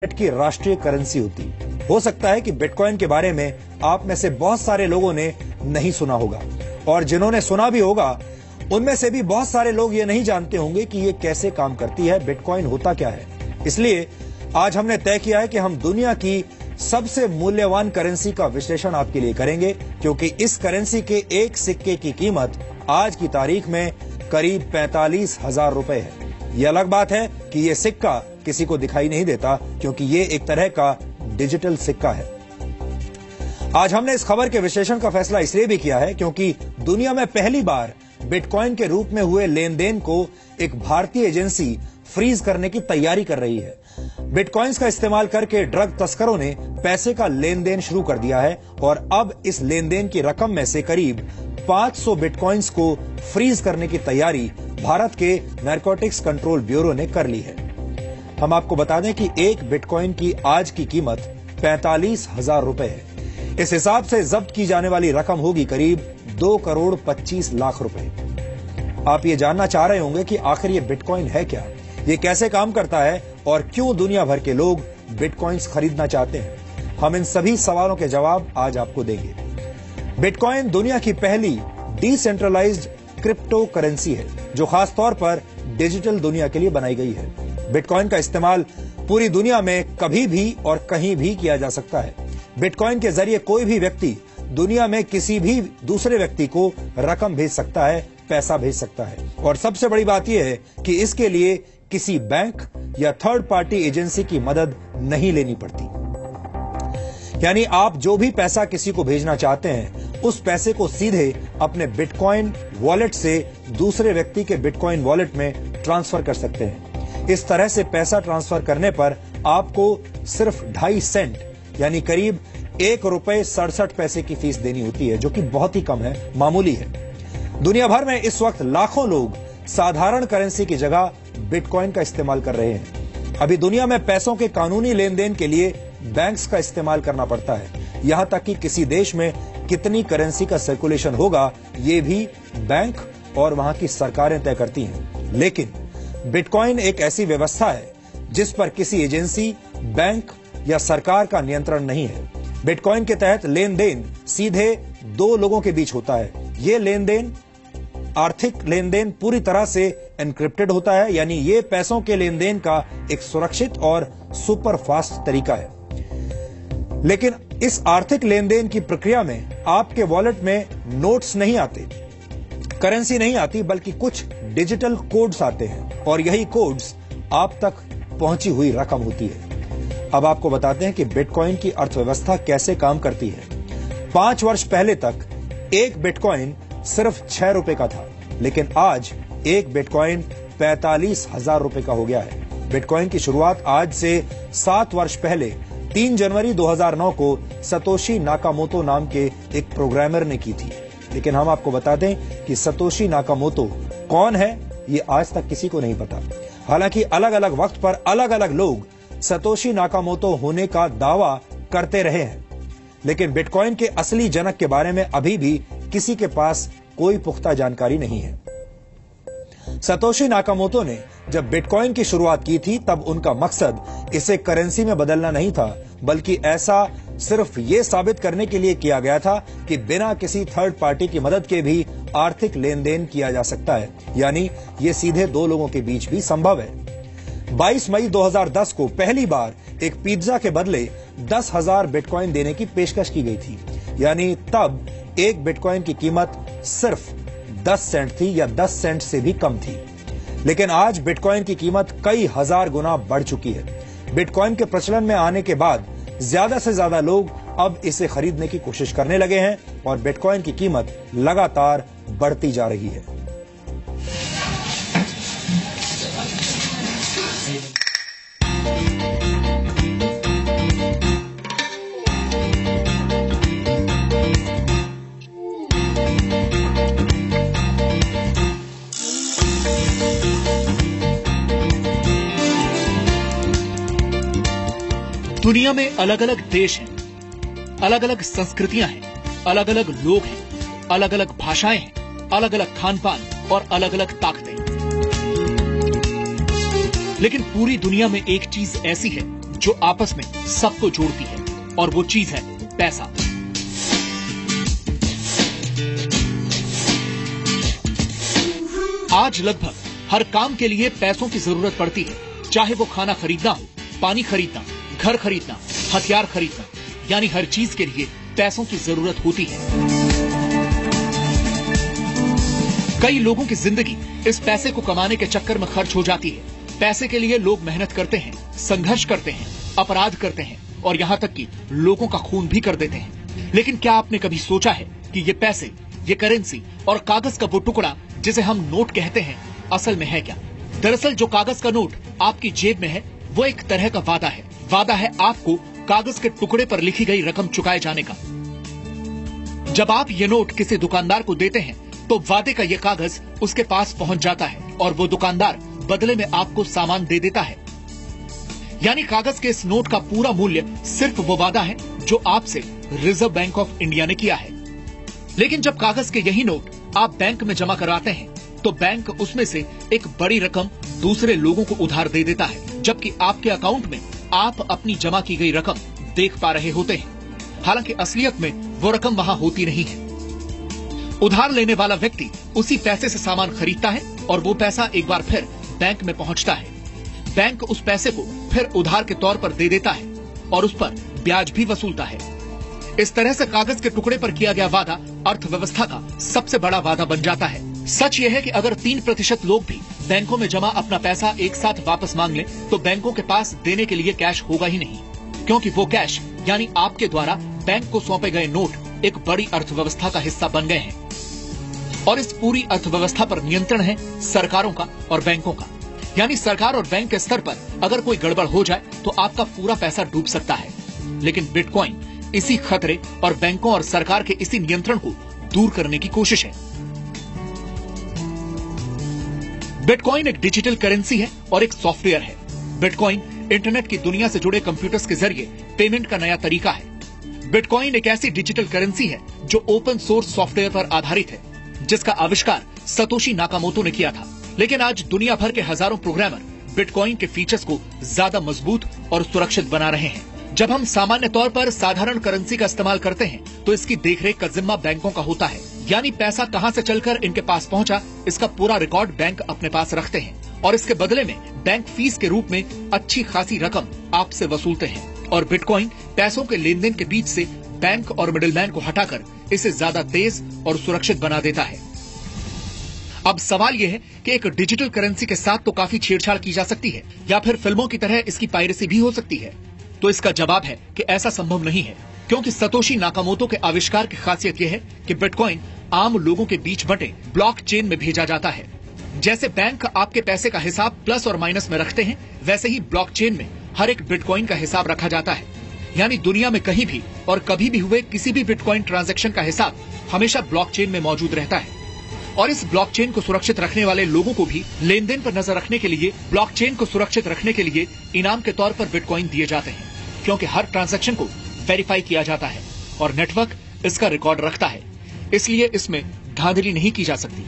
की राष्ट्रीय करेंसी होती। हो सकता है कि बिटकॉइन के बारे में आप में से बहुत सारे लोगों ने नहीं सुना होगा और जिन्होंने सुना भी होगा उनमें से भी बहुत सारे लोग ये नहीं जानते होंगे कि ये कैसे काम करती है, बिटकॉइन होता क्या है। इसलिए आज हमने तय किया है कि हम दुनिया की सबसे मूल्यवान करेंसी का विश्लेषण आपके लिए करेंगे, क्योंकि इस करेंसी के एक सिक्के की कीमत आज की तारीख में करीब 45,000 रुपए है। ये अलग बात है कि ये सिक्का किसी को दिखाई नहीं देता, क्योंकि ये एक तरह का डिजिटल सिक्का है। आज हमने इस खबर के विश्लेषण का फैसला इसलिए भी किया है क्योंकि दुनिया में पहली बार बिटकॉइन के रूप में हुए लेन देन को एक भारतीय एजेंसी फ्रीज करने की तैयारी कर रही है। बिटकॉइंस का इस्तेमाल करके ड्रग तस्करों ने पैसे का लेन देन शुरू कर दिया है और अब इस लेन देन की रकम में से करीब 500 बिटकॉइंस को फ्रीज करने की तैयारी भारत के नारकोटिक्स कंट्रोल ब्यूरो ने कर ली है। हम आपको बता दें कि एक बिटकॉइन की आज की कीमत 45,000 रुपए है। इस हिसाब से जब्त की जाने वाली रकम होगी करीब 2 करोड़ 25 लाख रुपए। आप ये जानना चाह रहे होंगे कि आखिर ये बिटकॉइन है क्या, ये कैसे काम करता है और क्यों दुनिया भर के लोग बिटकॉइंस खरीदना चाहते हैं। हम इन सभी सवालों के जवाब आज आपको देंगे। बिटकॉइन दुनिया की पहली डिसेंट्रलाइज्ड क्रिप्टो करेंसी है जो खास तौर पर डिजिटल दुनिया के लिए बनाई गई है। बिटकॉइन का इस्तेमाल पूरी दुनिया में कभी भी और कहीं भी किया जा सकता है। बिटकॉइन के जरिए कोई भी व्यक्ति दुनिया में किसी भी दूसरे व्यक्ति को रकम भेज सकता है, पैसा भेज सकता है। और सबसे बड़ी बात यह है कि इसके लिए किसी बैंक या थर्ड पार्टी एजेंसी की मदद नहीं लेनी पड़ती। यानी आप जो भी पैसा किसी को भेजना चाहते हैं उस पैसे को सीधे अपने बिटकॉइन वॉलेट से दूसरे व्यक्ति के बिटकॉइन वॉलेट में ट्रांसफर कर सकते हैं। इस तरह से पैसा ट्रांसफर करने पर आपको सिर्फ 2.5 सेंट यानी करीब 1 रुपए 67 पैसे की फीस देनी होती है, जो कि बहुत ही कम है, मामूली है। दुनिया भर में इस वक्त लाखों लोग साधारण करेंसी की जगह बिटकॉइन का इस्तेमाल कर रहे हैं। अभी दुनिया में पैसों के कानूनी लेन देन के लिए बैंक्स का इस्तेमाल करना पड़ता है। यहां तक कि किसी देश में कितनी करेंसी का सर्कुलेशन होगा ये भी बैंक और वहां की सरकारें तय करती हैं। लेकिन बिटकॉइन एक ऐसी व्यवस्था है जिस पर किसी एजेंसी, बैंक या सरकार का नियंत्रण नहीं है। बिटकॉइन के तहत लेन देन सीधे 2 लोगों के बीच होता है। ये लेन देन, आर्थिक लेन देन पूरी तरह से एनक्रिप्टेड होता है, यानी ये पैसों के लेन देन का एक सुरक्षित और सुपर फास्ट तरीका है। लेकिन इस आर्थिक लेन देन की प्रक्रिया में आपके वॉलेट में नोट्स नहीं आते, करेंसी नहीं आती, बल्कि कुछ डिजिटल कोड्स आते हैं और यही कोड्स आप तक पहुंची हुई रकम होती है। अब आपको बताते हैं कि बिटकॉइन की अर्थव्यवस्था कैसे काम करती है। 5 वर्ष पहले तक एक बिटकॉइन सिर्फ 6 रुपए का था, लेकिन आज एक बिटकॉइन 45,000 रुपए का हो गया है। बिटकॉइन की शुरुआत आज से 7 वर्ष पहले 3 जनवरी 2009 को सतोशी नाकामोतो नाम के एक प्रोग्रामर ने की थी। लेकिन हम आपको बता दें कि सतोशी नाकामोतो कौन है ये आज तक किसी को नहीं पता। हालांकि अलग अलग वक्त पर अलग अलग लोग सतोशी नाकामोतो होने का दावा करते रहे हैं, लेकिन बिटकॉइन के असली जनक के बारे में अभी भी किसी के पास कोई पुख्ता जानकारी नहीं है। सतोशी नाकामोतो ने जब बिटकॉइन की शुरुआत की थी तब उनका मकसद इसे करेंसी में बदलना नहीं था, बल्कि ऐसा सिर्फ ये साबित करने के लिए किया गया था कि बिना किसी थर्ड पार्टी की मदद के भी आर्थिक लेन देन किया जा सकता है, यानी ये सीधे 2 लोगों के बीच भी संभव है। 22 मई 2010 को पहली बार एक पिज्जा के बदले 10,000 बिटकॉइन देने की पेशकश की गई थी, यानी तब एक बिटकॉइन की कीमत सिर्फ 10 सेंट थी या 10 सेंट से भी कम थी। लेकिन आज बिटकॉइन की कीमत कई हजार गुना बढ़ चुकी है। बिटकॉइन के प्रचलन में आने के बाद ज्यादा से ज्यादा लोग अब इसे खरीदने की कोशिश करने लगे हैं और बिटकॉइन की कीमत लगातार बढ़ती जा रही है। दुनिया में अलग अलग देश हैं, अलग अलग संस्कृतियां हैं, अलग अलग लोग हैं, अलग अलग भाषाएं हैं, अलग अलग खान पान और अलग अलग ताकतें। लेकिन पूरी दुनिया में एक चीज ऐसी है जो आपस में सबको जोड़ती है, और वो चीज है पैसा। आज लगभग हर काम के लिए पैसों की जरूरत पड़ती है, चाहे वो खाना खरीदना हो, पानी खरीदना, घर खरीदना, हथियार खरीदना, यानी हर चीज के लिए पैसों की जरूरत होती है। कई लोगों की जिंदगी इस पैसे को कमाने के चक्कर में खर्च हो जाती है। पैसे के लिए लोग मेहनत करते हैं, संघर्ष करते हैं, अपराध करते हैं और यहाँ तक कि लोगों का खून भी कर देते हैं। लेकिन क्या आपने कभी सोचा है कि ये पैसे, ये करेंसी और कागज का वो टुकड़ा जिसे हम नोट कहते हैं, असल में है क्या? दरअसल जो कागज का नोट आपकी जेब में है वो एक तरह का वादा है। वादा है आपको कागज के टुकड़े पर लिखी गई रकम चुकाए जाने का। जब आप ये नोट किसी दुकानदार को देते हैं तो वादे का ये कागज उसके पास पहुंच जाता है और वो दुकानदार बदले में आपको सामान दे देता है। यानी कागज के इस नोट का पूरा मूल्य सिर्फ वो वादा है जो आपसे रिजर्व बैंक ऑफ इंडिया ने किया है। लेकिन जब कागज के यही नोट आप बैंक में जमा कराते हैं तो बैंक उसमें से एक बड़ी रकम दूसरे लोगों को उधार दे देता है, जबकि आपके अकाउंट में आप अपनी जमा की गई रकम देख पा रहे होते हैं। हालांकि असलियत में वो रकम वहां होती नहीं है। उधार लेने वाला व्यक्ति उसी पैसे से सामान खरीदता है और वो पैसा एक बार फिर बैंक में पहुंचता है। बैंक उस पैसे को फिर उधार के तौर पर दे देता है और उस पर ब्याज भी वसूलता है। इस तरह से कागज के टुकड़े पर किया गया वादा अर्थव्यवस्था का सबसे बड़ा वादा बन जाता है। सच यह है कि अगर 3% लोग भी बैंकों में जमा अपना पैसा एक साथ वापस मांग लें तो बैंकों के पास देने के लिए कैश होगा ही नहीं, क्योंकि वो कैश यानी आपके द्वारा बैंक को सौंपे गए नोट एक बड़ी अर्थव्यवस्था का हिस्सा बन गए हैं। और इस पूरी अर्थव्यवस्था पर नियंत्रण है सरकारों का और बैंकों का। यानी सरकार और बैंक के स्तर पर अगर कोई गड़बड़ हो जाए तो आपका पूरा पैसा डूब सकता है। लेकिन बिटकॉइन इसी खतरे और बैंकों और सरकार के इसी नियंत्रण को दूर करने की कोशिश है। बिटकॉइन एक डिजिटल करेंसी है और एक सॉफ्टवेयर है। बिटकॉइन इंटरनेट की दुनिया से जुड़े कंप्यूटर्स के जरिए पेमेंट का नया तरीका है। बिटकॉइन एक ऐसी डिजिटल करेंसी है जो ओपन सोर्स सॉफ्टवेयर पर आधारित है, जिसका आविष्कार सतोशी नाकामोटो ने किया था। लेकिन आज दुनिया भर के हजारों प्रोग्रामर बिटकॉइन के फीचर्स को ज्यादा मजबूत और सुरक्षित बना रहे हैं। जब हम सामान्य तौर पर साधारण करेंसी का इस्तेमाल करते हैं तो इसकी देखरेख का जिम्मा बैंकों का होता है। यानी पैसा कहां से चलकर इनके पास पहुंचा, इसका पूरा रिकॉर्ड बैंक अपने पास रखते हैं और इसके बदले में बैंक फीस के रूप में अच्छी खासी रकम आपसे वसूलते हैं। और बिटकॉइन पैसों के लेन देन के बीच से बैंक और मिडिलमैन को हटाकर इसे ज्यादा तेज और सुरक्षित बना देता है। अब सवाल यह है कि एक डिजिटल करेंसी के साथ तो काफी छेड़छाड़ की जा सकती है या फिर फिल्मों की तरह इसकी पायरेसी भी हो सकती है। तो इसका जवाब है कि ऐसा संभव नहीं है, क्योंकि सतोशी नाकामोटो के आविष्कार की खासियत यह है कि बिटकॉइन आम लोगों के बीच बंटे ब्लॉकचेन में भेजा जाता है। जैसे बैंक आपके पैसे का हिसाब प्लस और माइनस में रखते हैं, वैसे ही ब्लॉकचेन में हर एक बिटकॉइन का हिसाब रखा जाता है। यानी दुनिया में कहीं भी और कभी भी हुए किसी भी बिटकॉइन ट्रांजैक्शन का हिसाब हमेशा ब्लॉकचेन में मौजूद रहता है। और इस ब्लॉकचेन को सुरक्षित रखने वाले लोगों को भी लेन देन पर नजर रखने के लिए, ब्लॉकचेन को सुरक्षित रखने के लिए इनाम के तौर पर बिटकॉइन दिए जाते हैं, क्योंकि हर ट्रांजैक्शन को वेरीफाई किया जाता है और नेटवर्क इसका रिकॉर्ड रखता है। इसलिए इसमें धांधली नहीं की जा सकती।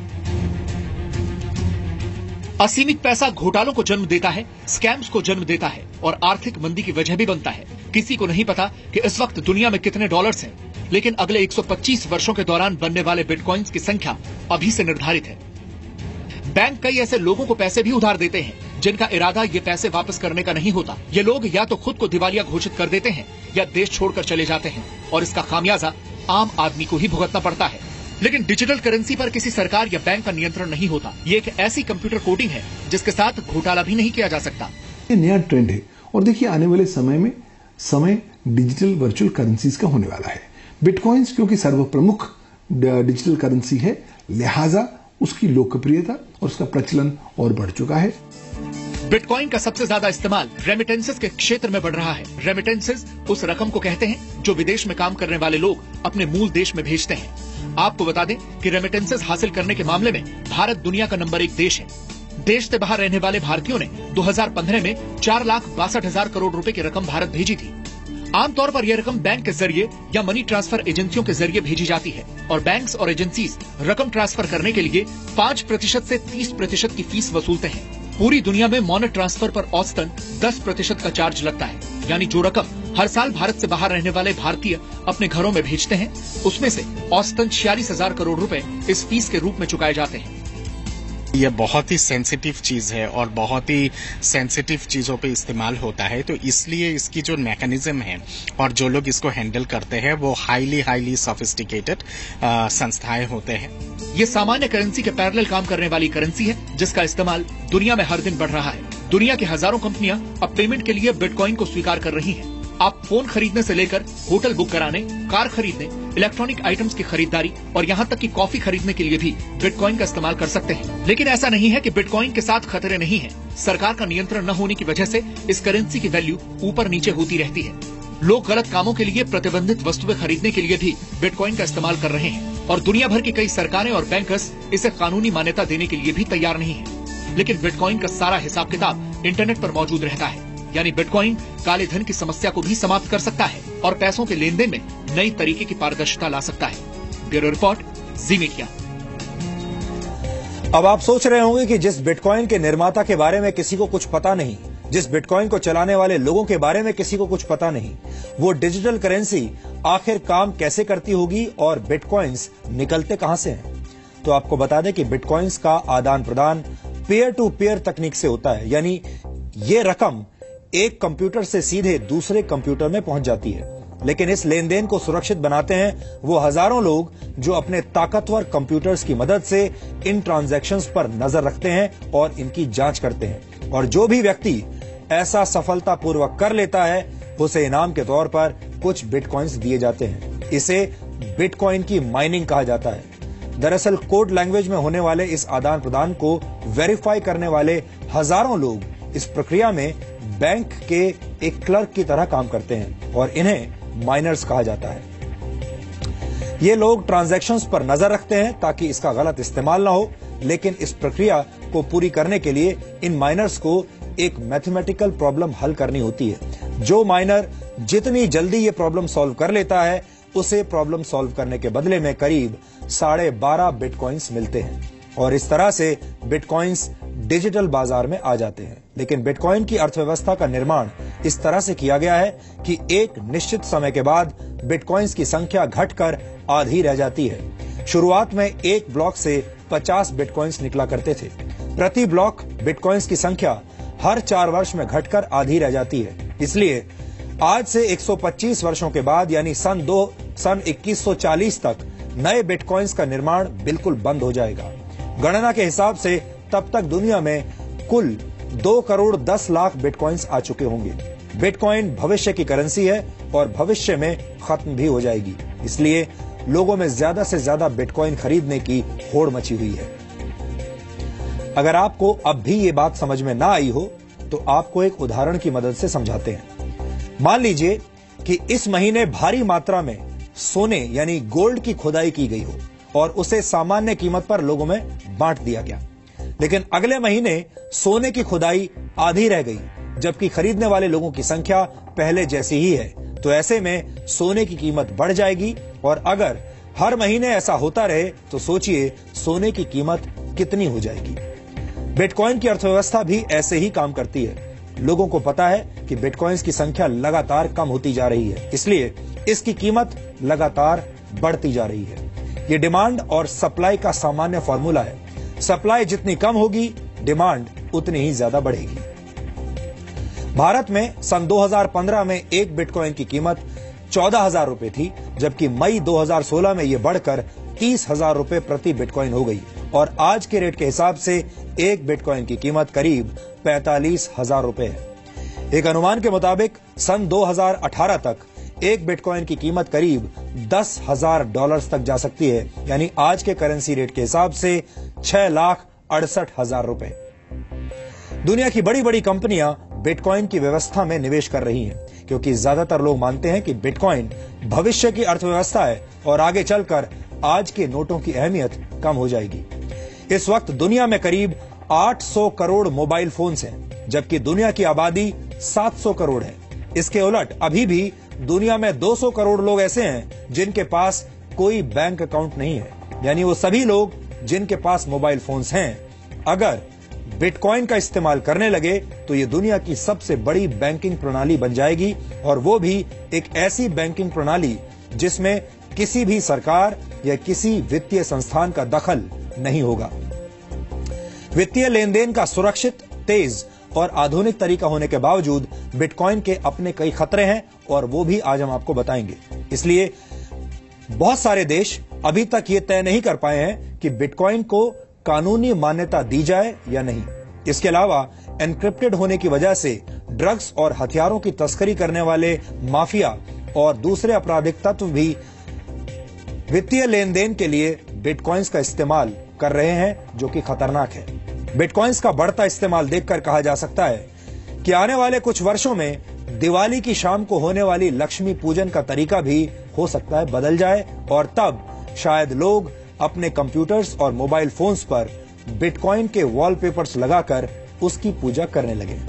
असीमित पैसा घोटालों को जन्म देता है, स्कैम्स को जन्म देता है और आर्थिक मंदी की वजह भी बनता है। किसी को नहीं पता कि इस वक्त दुनिया में कितने डॉलर्स हैं, लेकिन अगले 125 वर्षों के दौरान बनने वाले बिटकॉइंस की संख्या अभी से निर्धारित है। बैंक कई ऐसे लोगों को पैसे भी उधार देते हैं जिनका इरादा ये पैसे वापस करने का नहीं होता। ये लोग या तो खुद को दिवालिया घोषित कर देते हैं या देश छोड़कर चले जाते हैं और इसका खामियाजा आम आदमी को ही भुगतना पड़ता है। लेकिन डिजिटल करेंसी पर किसी सरकार या बैंक का नियंत्रण नहीं होता। ये एक ऐसी कंप्यूटर कोडिंग है जिसके साथ घोटाला भी नहीं किया जा सकता। ये नया ट्रेंड है और देखिए आने वाले समय में डिजिटल वर्चुअल करेंसीज का होने वाला है। बिटकॉइंस क्योंकि सर्वप्रमुख डिजिटल करेंसी है, लिहाजा उसकी लोकप्रियता और उसका प्रचलन और बढ़ चुका है। बिटकॉइन का सबसे ज्यादा इस्तेमाल रेमिटेंसेस के क्षेत्र में बढ़ रहा है। रेमिटेंसेस उस रकम को कहते हैं जो विदेश में काम करने वाले लोग अपने मूल देश में भेजते हैं। आपको बता दें कि रेमिटेंसेस हासिल करने के मामले में भारत दुनिया का नंबर 1 देश है। देश से बाहर रहने वाले भारतीयों ने 2015 में 4,62,000 करोड़ रुपए की रकम भारत भेजी थी। आमतौर पर यह रकम बैंक के जरिए या मनी ट्रांसफर एजेंसियों के जरिए भेजी जाती है और बैंक्स और एजेंसीज रकम ट्रांसफर करने के लिए 5% से 30% की फीस वसूलते हैं। पूरी दुनिया में मनी ट्रांसफर पर औसतन 10% का चार्ज लगता है। यानी जो रकम हर साल भारत से बाहर रहने वाले भारतीय अपने घरों में भेजते हैं, उसमें से औसतन 46,000 करोड़ रुपए इस फीस के रूप में चुकाए जाते हैं। ये बहुत ही सेंसिटिव चीज है और बहुत ही सेंसिटिव चीजों पे इस्तेमाल होता है, तो इसलिए इसकी जो मैकेनिज्म है और जो लोग इसको हैंडल करते हैं वो हाईली सोफिस्टिकेटेड संस्थाएं होते हैं। ये सामान्य करेंसी के पैरेलल काम करने वाली करेंसी है, जिसका इस्तेमाल दुनिया में हर दिन बढ़ रहा है। दुनिया की हजारों कंपनियां अब पेमेंट के लिए बिटकॉइन को स्वीकार कर रही हैं। आप फोन खरीदने से लेकर होटल बुक कराने, कार खरीदने, इलेक्ट्रॉनिक आइटम्स की खरीदारी और यहाँ तक कि कॉफी खरीदने के लिए भी बिटकॉइन का इस्तेमाल कर सकते हैं। लेकिन ऐसा नहीं है कि बिटकॉइन के साथ खतरे नहीं हैं। सरकार का नियंत्रण न होने की वजह से इस करेंसी की वैल्यू ऊपर नीचे होती रहती है। लोग गलत कामों के लिए प्रतिबंधित वस्तुएं खरीदने के लिए भी बिटकॉइन का इस्तेमाल कर रहे हैं और दुनिया भर की कई सरकारें और बैंकर्स इसे कानूनी मान्यता देने के लिए भी तैयार नहीं है। लेकिन बिटकॉइन का सारा हिसाब किताब इंटरनेट पर मौजूद रहता है, यानी बिटकॉइन काले धन की समस्या को भी समाप्त कर सकता है और पैसों के लेन देन में नई तरीके की पारदर्शिता ला सकता है। ब्यूरो रिपोर्ट, जी मीडिया। अब आप सोच रहे होंगे कि जिस बिटकॉइन के निर्माता के बारे में किसी को कुछ पता नहीं, जिस बिटकॉइन को चलाने वाले लोगों के बारे में किसी को कुछ पता नहीं, वो डिजिटल करेंसी आखिर काम कैसे करती होगी और बिटकॉइंस निकलते कहां से हैं? तो आपको बता दें कि बिटकॉइंस का आदान प्रदान पीयर टू पीयर तकनीक से होता है, यानी ये रकम एक कंप्यूटर से सीधे दूसरे कंप्यूटर में पहुंच जाती है। लेकिन इस लेन देन को सुरक्षित बनाते हैं वो हजारों लोग जो अपने ताकतवर कंप्यूटर्स की मदद से इन ट्रांजैक्शंस पर नजर रखते हैं और इनकी जांच करते हैं। और जो भी व्यक्ति ऐसा सफलतापूर्वक कर लेता है उसे इनाम के तौर पर कुछ बिटकॉइंस दिए जाते हैं। इसे बिटकॉइन की माइनिंग कहा जाता है। दरअसल कोड लैंग्वेज में होने वाले इस आदान प्रदान को वेरीफाई करने वाले हजारों लोग इस प्रक्रिया में बैंक के एक क्लर्क की तरह काम करते हैं और इन्हें माइनर्स कहा जाता है। ये लोग ट्रांजैक्शंस पर नजर रखते हैं ताकि इसका गलत इस्तेमाल ना हो, लेकिन इस प्रक्रिया को पूरी करने के लिए इन माइनर्स को एक मैथमेटिकल प्रॉब्लम हल करनी होती है। जो माइनर जितनी जल्दी ये प्रॉब्लम सॉल्व कर लेता है उसे प्रॉब्लम सॉल्व करने के बदले में करीब 12.5 बिटकॉइंस मिलते हैं और इस तरह से बिटकॉइंस डिजिटल बाजार में आ जाते हैं। लेकिन बिटकॉइन की अर्थव्यवस्था का निर्माण इस तरह से किया गया है कि एक निश्चित समय के बाद बिटकॉइंस की संख्या घटकर आधी रह जाती है। शुरुआत में एक ब्लॉक से 50 बिटकॉइंस निकला करते थे। प्रति ब्लॉक बिटकॉइंस की संख्या हर 4 वर्ष में घटकर आधी रह जाती है। इसलिए आज से 125 वर्षों के बाद यानी सन 2140 तक नए बिटकॉइंस का निर्माण बिल्कुल बंद हो जाएगा। गणना के हिसाब से तब तक दुनिया में कुल 2 करोड़ 10 लाख बिटकॉइंस आ चुके होंगे। बिटकॉइन भविष्य की करेंसी है और भविष्य में खत्म भी हो जाएगी। इसलिए लोगों में ज्यादा से ज्यादा बिटकॉइन खरीदने की होड़ मची हुई है। अगर आपको अब भी ये बात समझ में ना आई हो तो आपको एक उदाहरण की मदद से समझाते हैं। मान लीजिए कि इस महीने भारी मात्रा में सोने यानी गोल्ड की खुदाई की गई हो और उसे सामान्य कीमत पर लोगों में बांट दिया गया। लेकिन अगले महीने सोने की खुदाई आधी रह गई, जबकि खरीदने वाले लोगों की संख्या पहले जैसी ही है। तो ऐसे में सोने की कीमत बढ़ जाएगी और अगर हर महीने ऐसा होता रहे तो सोचिए सोने की कीमत कितनी हो जाएगी। बिटकॉइन की अर्थव्यवस्था भी ऐसे ही काम करती है। लोगों को पता है कि बिटकॉइंस की संख्या लगातार कम होती जा रही है, इसलिए इसकी कीमत लगातार बढ़ती जा रही है। ये डिमांड और सप्लाई का सामान्य फॉर्मूला है। सप्लाई जितनी कम होगी, डिमांड उतनी ही ज्यादा बढ़ेगी। भारत में सन 2015 में एक बिटकॉइन की कीमत 14,000 रुपए थी, जबकि मई 2016 में यह बढ़कर 30,000 रुपए प्रति बिटकॉइन हो गई और आज के रेट के हिसाब से एक बिटकॉइन की कीमत करीब 45,000 रुपए है। एक अनुमान के मुताबिक सन 2018 तक एक बिटकॉइन की कीमत करीब $10,000 तक जा सकती है, यानी आज के करेंसी रेट के हिसाब से 6,68,000 रुपए। दुनिया की बड़ी बड़ी कंपनियां बिटकॉइन की व्यवस्था में निवेश कर रही हैं, क्योंकि ज्यादातर लोग मानते हैं कि बिटकॉइन भविष्य की अर्थव्यवस्था है और आगे चलकर आज के नोटों की अहमियत कम हो जाएगी। इस वक्त दुनिया में करीब 800 करोड़ मोबाइल फोन्स हैं, जबकि दुनिया की आबादी 700 करोड़ है। इसके उलट अभी भी दुनिया में 200 करोड़ लोग ऐसे हैं जिनके पास कोई बैंक अकाउंट नहीं है, यानी वो सभी लोग जिनके पास मोबाइल फोन्स हैं। अगर बिटकॉइन का इस्तेमाल करने लगे तो ये दुनिया की सबसे बड़ी बैंकिंग प्रणाली बन जाएगी, और वो भी एक ऐसी बैंकिंग प्रणाली जिसमें किसी भी सरकार या किसी वित्तीय संस्थान का दखल नहीं होगा। वित्तीय लेन देन का सुरक्षित, तेज और आधुनिक तरीका होने के बावजूद बिटकॉइन के अपने कई खतरे हैं, और वो भी आज हम आपको बताएंगे। इसलिए बहुत सारे देश अभी तक ये तय नहीं कर पाए हैं कि बिटकॉइन को कानूनी मान्यता दी जाए या नहीं। इसके अलावा एनक्रिप्टेड होने की वजह से ड्रग्स और हथियारों की तस्करी करने वाले माफिया और दूसरे आपराधिक तत्व भी वित्तीय लेन देन के लिए बिटकॉइंस का इस्तेमाल कर रहे हैं, जो कि खतरनाक है। बिटकॉइंस का बढ़ता इस्तेमाल देखकर कहा जा सकता है कि आने वाले कुछ वर्षों में दिवाली की शाम को होने वाली लक्ष्मी पूजन का तरीका भी हो सकता है बदल जाए, और तब शायद लोग अपने कंप्यूटर्स और मोबाइल फोन्स पर बिटकॉइन के वॉलपेपर्स लगाकर उसकी पूजा करने लगे।